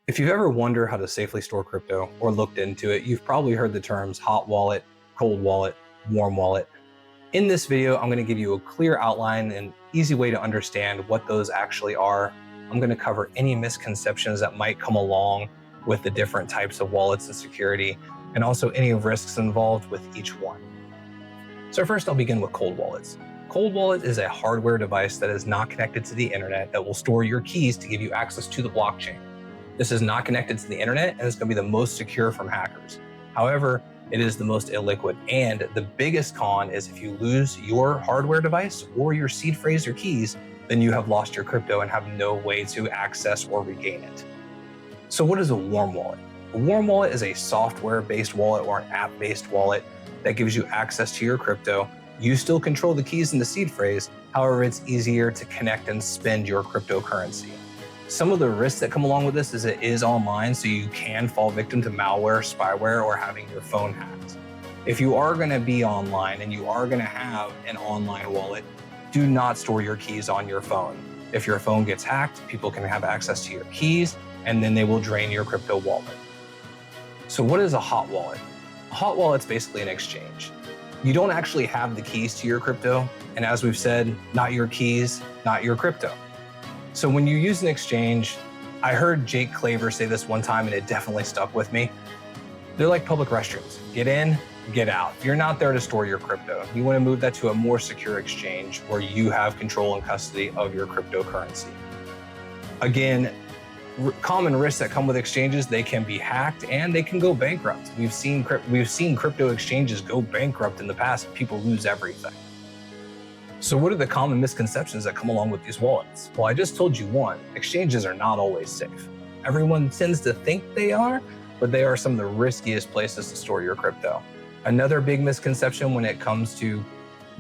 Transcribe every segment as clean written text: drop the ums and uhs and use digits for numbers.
If you've ever wondered how to safely store crypto or looked into it, you've probably heard the terms hot wallet, cold wallet, warm wallet. In this video, I'm going to give you a clear outline and easy way to understand what those actually are. I'm going to cover any misconceptions that might come along with the different types of wallets and security, and also any risks involved with each one. So first, I'll begin with cold wallets. Cold wallet is a hardware device that is not connected to the internet that will store your keys to give you access to the blockchain. This is not connected to the internet and it's going to be the most secure from hackers. However, it is the most illiquid, and the biggest con is if you lose your hardware device or your seed phrase or keys, then you have lost your crypto and have no way to access or regain it. So what is a warm wallet? A warm wallet is a software-based wallet or an app-based wallet that gives you access to your crypto. You still control the keys and the seed phrase, however, it's easier to connect and spend your cryptocurrency. Some of the risks that come along with this is it is online, so you can fall victim to malware, spyware, or having your phone hacked. If you are going to be online and you are going to have an online wallet, do not store your keys on your phone. If your phone gets hacked, people can have access to your keys, and then they will drain your crypto wallet. So what is a hot wallet? A hot wallet's basically an exchange. You don't actually have the keys to your crypto, and as we've said, not your keys, not your crypto. So when you use an exchange, I heard Jake Claver say this one time and it definitely stuck with me. They're like public restrooms. Get in, get out. You're not there to store your crypto. You want to move that to a more secure exchange where you have control and custody of your cryptocurrency. Again, common risks that come with exchanges, they can be hacked and they can go bankrupt. We've seen crypto exchanges go bankrupt in the past. People lose everything. So what are the common misconceptions that come along with these wallets? Well, I just told you one, exchanges are not always safe. Everyone tends to think they are, but they are some of the riskiest places to store your crypto. Another big misconception when it comes to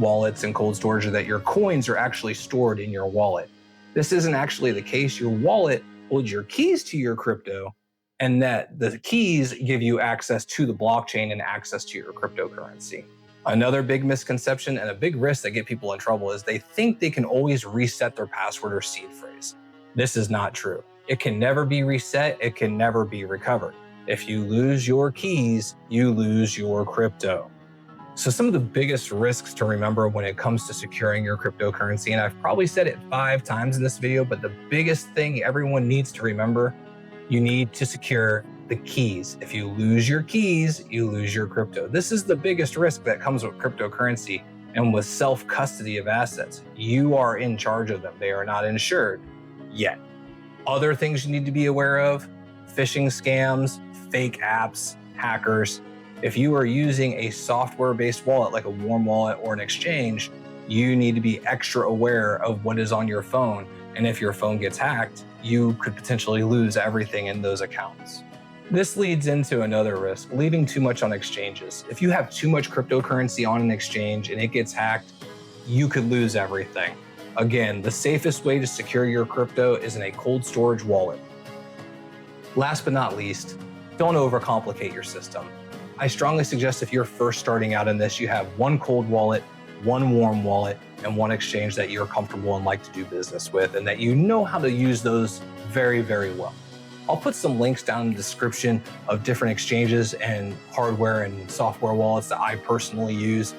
wallets and cold storage is that your coins are actually stored in your wallet. This isn't actually the case. Your wallet holds your keys to your crypto, and that the keys give you access to the blockchain and access to your cryptocurrency. Another big misconception and a big risk that get people in trouble is they think they can always reset their password or seed phrase. This is not true. It can never be reset. It can never be recovered. If you lose your keys, you lose your crypto. So some of the biggest risks to remember when it comes to securing your cryptocurrency, and I've probably said it 5 times in this video, but the biggest thing everyone needs to remember, you need to secure the keys. If you lose your keys, you lose your crypto. This is the biggest risk that comes with cryptocurrency and with self-custody of assets. You are in charge of them. They are not insured yet. Other things you need to be aware of, phishing scams, fake apps, hackers. If you are using a software-based wallet like a warm wallet or an exchange, you need to be extra aware of what is on your phone. And if your phone gets hacked, you could potentially lose everything in those accounts. This leads into another risk, leaving too much on exchanges. If you have too much cryptocurrency on an exchange and it gets hacked, you could lose everything. Again, the safest way to secure your crypto is in a cold storage wallet. Last but not least, don't overcomplicate your system. I strongly suggest if you're first starting out in this, you have one cold wallet, one warm wallet, and one exchange that you're comfortable and like to do business with, and that you know how to use those very, very well. I'll put some links down in the description of different exchanges and hardware and software wallets that I personally use.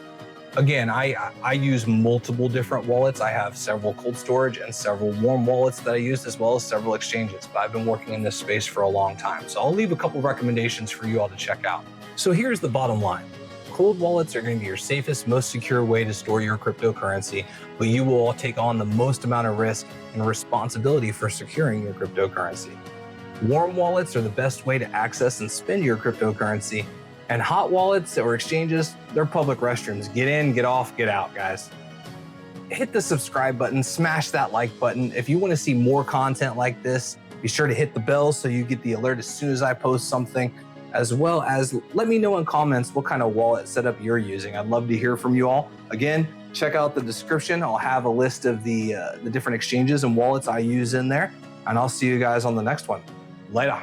Again, I use multiple different wallets. I have several cold storage and several warm wallets that I use, as well as several exchanges, but I've been working in this space for a long time. So I'll leave a couple recommendations for you all to check out. So here's the bottom line. Cold wallets are going to be your safest, most secure way to store your cryptocurrency, but you will take on the most amount of risk and responsibility for securing your cryptocurrency. Warm wallets are the best way to access and spend your cryptocurrency, and hot wallets or exchanges, they're public restrooms. Get in, get off, get out, guys. Hit the subscribe button, smash that like button. If you want to see more content like this, be sure to hit the bell so you get the alert as soon as I post something, as well as let me know in comments what kind of wallet setup you're using. I'd love to hear from you all. Again, check out the description. I'll have a list of the different exchanges and wallets I use in there, and I'll see you guys on the next one. Later.